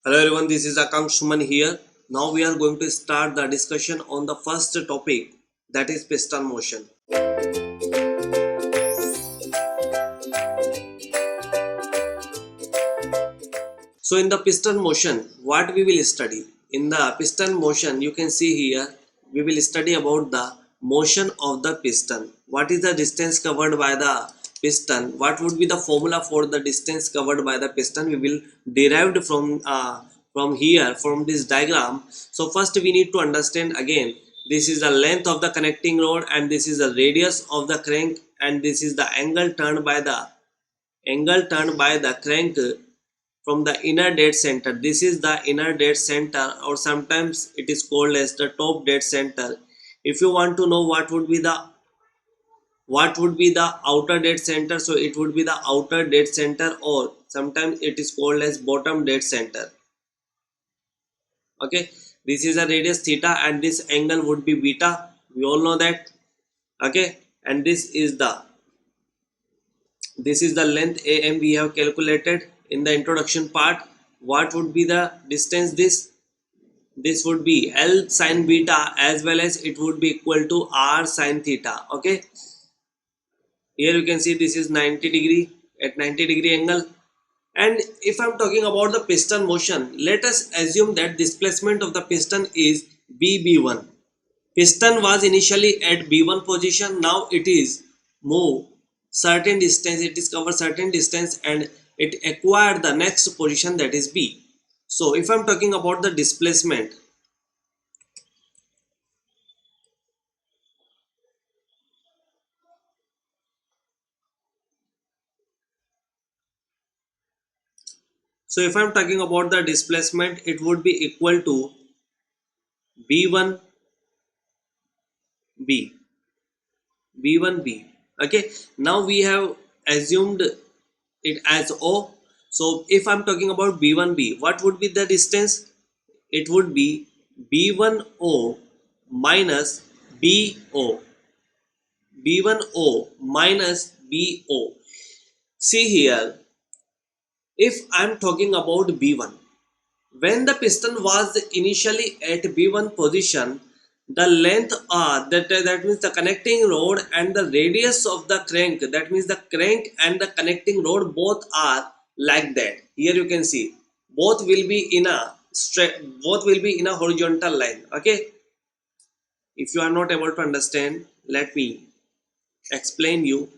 Hello everyone, this is Akansh Suman here. Now we are going to start the discussion on the first topic, that is piston motion. So in the piston motion, what we will study? In the piston motion, you can see here, we will study about the motion of the piston. What is the distance covered by the piston? What would be the formula for the distance covered by the piston? We will derived from here, from this diagram. So first we need to understand again, this is the length of the connecting rod and this is the radius of the crank and this is the angle turned by the crank from the inner dead center. This is the inner dead center, or sometimes it is called as the top dead center. If you want to know what would be the outer dead center, so it would be the outer dead center, or sometimes it is called as bottom dead center. Okay, this is a radius theta and this angle would be beta, we all know that. Okay, and this is the length am we have calculated in the introduction part. What would be the distance? This would be L sin beta, as well as it would be equal to R sin theta. Okay, here you can see this is 90 degree, at 90 degree angle. And if I'm talking about the piston motion, let us assume that displacement of the piston is BB1. Piston was initially at B1 position, now it is move certain distance, it is cover certain distance and it acquired the next position, that is B. So if I'm talking about the displacement, so if I'm talking about the displacement, it would be equal to B1 B, B1 B. Okay, now we have assumed it as O. So if I'm talking about B1 B, what would be the distance? It would be B1O minus BO, B1O minus BO. See here, if I'm talking about B1, when the piston was initially at B1 position, the length that means the connecting rod and the radius of the crank, that means the crank and the connecting rod both are like that. Here you can see both will be in a horizontal line. Okay, if you are not able to understand, let me explain you.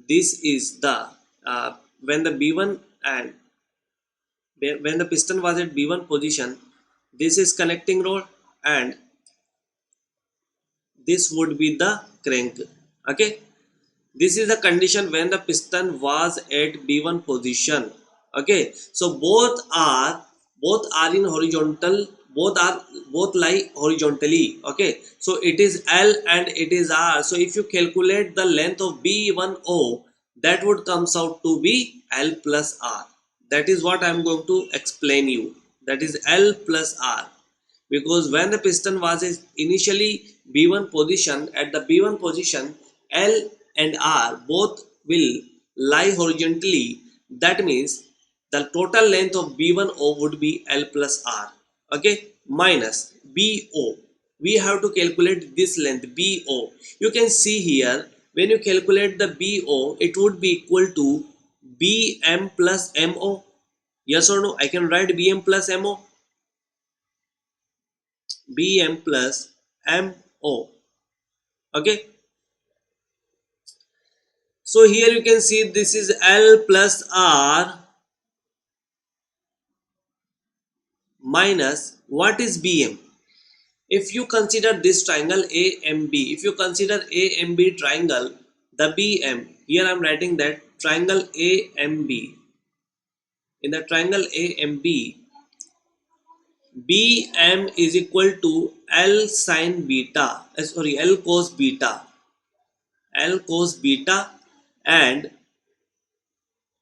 This is the when the B1 and when the piston was at B1 position, this is connecting rod and this would be the crank. Okay, this is the condition when the piston was at B1 position. Okay, so both are in horizontal, both lie horizontally. Okay, so it is L and it is R. So if you calculate the length of B1O, that would comes out to be L plus R. That is what I am going to explain you, that is L plus R. Because when the piston was initially B1 position, at the B1 position L and R both will lie horizontally. That means the total length of B1O would be L plus R. Okay, minus BO. We have to calculate this length BO. You can see here, when you calculate the BO, it would be equal to BM plus MO. Yes or no? I can write BM plus MO. Bm plus Mo. Okay, so here you can see this is L plus R minus what is Bm. If you consider this triangle AMB, if you consider AMB triangle, the Bm, here I am writing that triangle AMB, in the triangle AMB, Bm is equal to L sin beta, L cos beta, L cos beta, and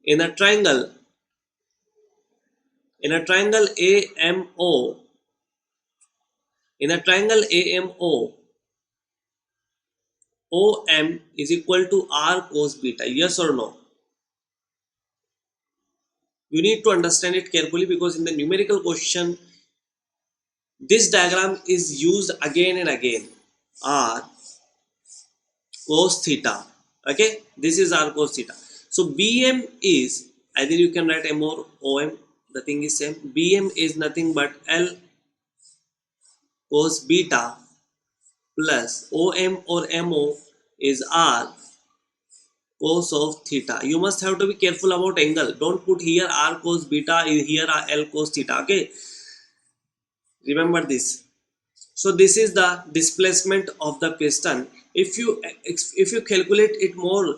in a triangle, AMO, in a triangle AMO, OM is equal to R cos beta. Yes or no? You need to understand it carefully, because in the numerical question this diagram is used again and again. R cos theta. Okay, this is R cos theta. So Bm is, either you can write M or Om, the thing is same. Bm is nothing but L cos beta plus Om or Mo is R cos of theta. You must have to be careful about angle. Don't put here R cos beta, here L cos theta. Okay, remember this. So this is the displacement of the piston. If you calculate it more,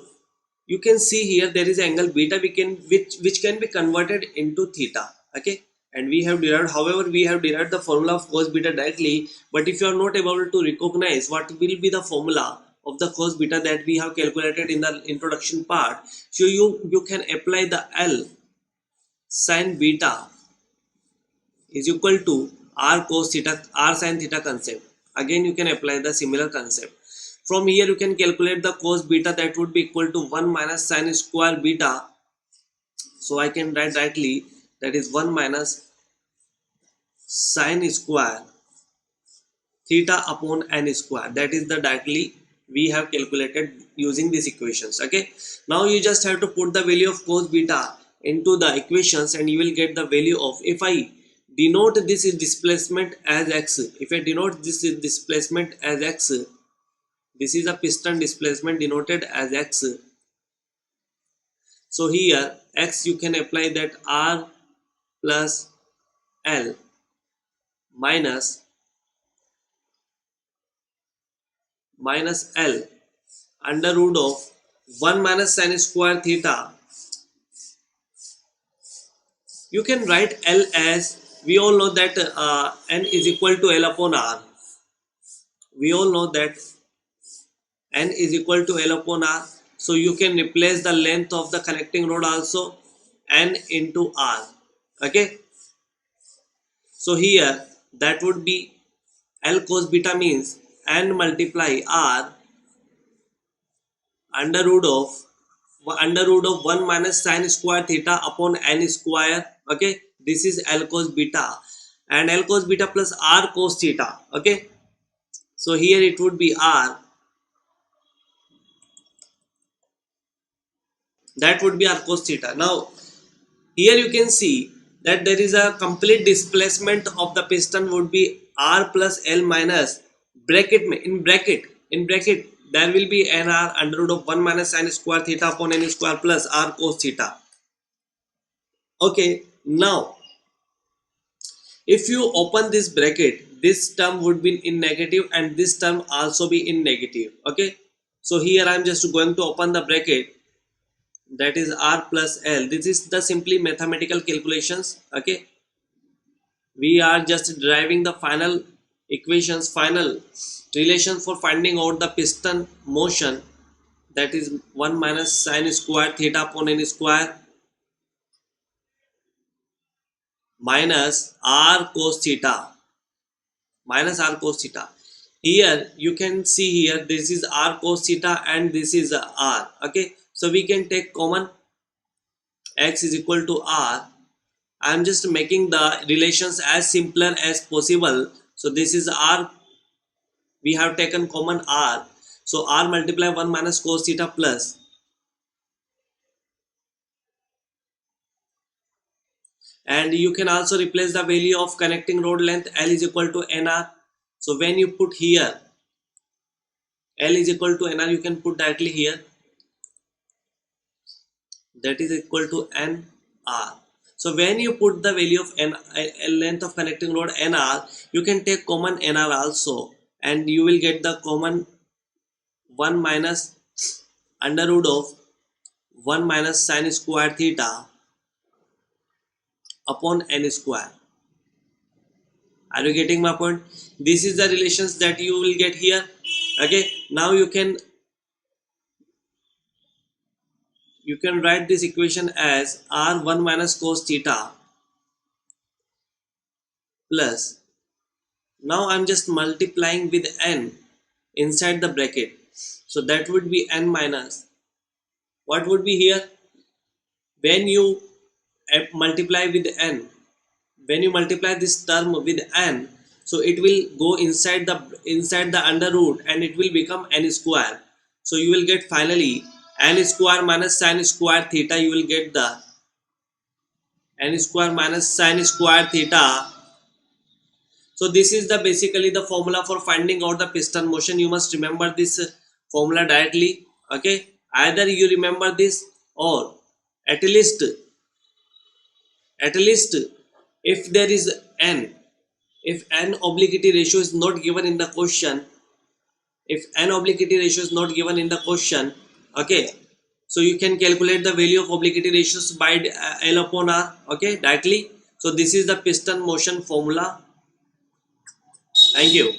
you can see here there is angle beta, which can be converted into theta. Okay, and we have derived, however we have derived the formula of cos beta directly. But if you are not able to recognize what will be the formula of the cos beta that we have calculated in the introduction part, so you can apply the L sin beta is equal to r cos theta, r sin theta concept. Again you can apply the similar concept. From here you can calculate the cos beta, that would be equal to 1 minus sin square beta. So I can write directly, that is 1 minus sin square theta upon n square. That is the directly we have calculated using these equations. Okay, now you just have to put the value of cos beta into the equations and you will get the value of, if I denote this is displacement as x, if I denote this is displacement as x, this is a piston displacement denoted as x. So here x you can apply that r plus L minus L under root of 1 minus sin square theta. You can write L as, we all know that n is equal to L upon R. We all know that n is equal to L upon R. So you can replace the length of the connecting rod also, n into R. Okay, so here that would be L cos beta means n multiply R under root of 1 minus sin square theta upon n square. Okay, this is L cos beta, and L cos beta plus R cos theta. Okay, so here it would be R, that would be R cos theta. Now here you can see that there is a complete displacement of the piston would be R plus L minus bracket in bracket there will be nr under root of 1 minus sin square theta upon n square plus R cos theta. Okay, now if you open this bracket, this term would be in negative and this term also be in negative. Okay, so here I am just going to open the bracket, that is R plus L. This is the simply mathematical calculations. Okay, we are just deriving the final equations, final relation for finding out the piston motion, that is 1 minus sin square theta upon n square minus R cos theta, minus R cos theta. Here you can see here this is R cos theta and this is R. Okay, so we can take common, x is equal to R. I am just making the relations as simpler as possible. So this is R, we have taken common R, so R multiply 1 minus cos theta plus, and you can also replace the value of connecting rod length L is equal to NR. So when you put here L is equal to NR, you can put directly here, that is equal to NR. So when you put the value of length of connecting rod NR, you can take common NR also, and you will get the common 1 minus under root of 1 minus sin square theta upon n square. Are you getting my point? This is the relations that you will get here. Okay, now you can write this equation as R1 minus cos theta plus, now I'm just multiplying with n inside the bracket, so that would be n minus, what would be here, when you multiply with n. When you multiply this term with n, so it will go inside the under root and it will become n square. So you will get finally n square minus sin square theta. You will get the n square minus sin square theta. So this is the basically the formula for finding out the piston motion. You must remember this formula directly. Okay, either you remember this, or at least if there is n, if n obliquity ratio is not given in the question, okay, so you can calculate the value of obliquity ratios by L upon R, okay, directly. So this is the piston motion formula. Thank you.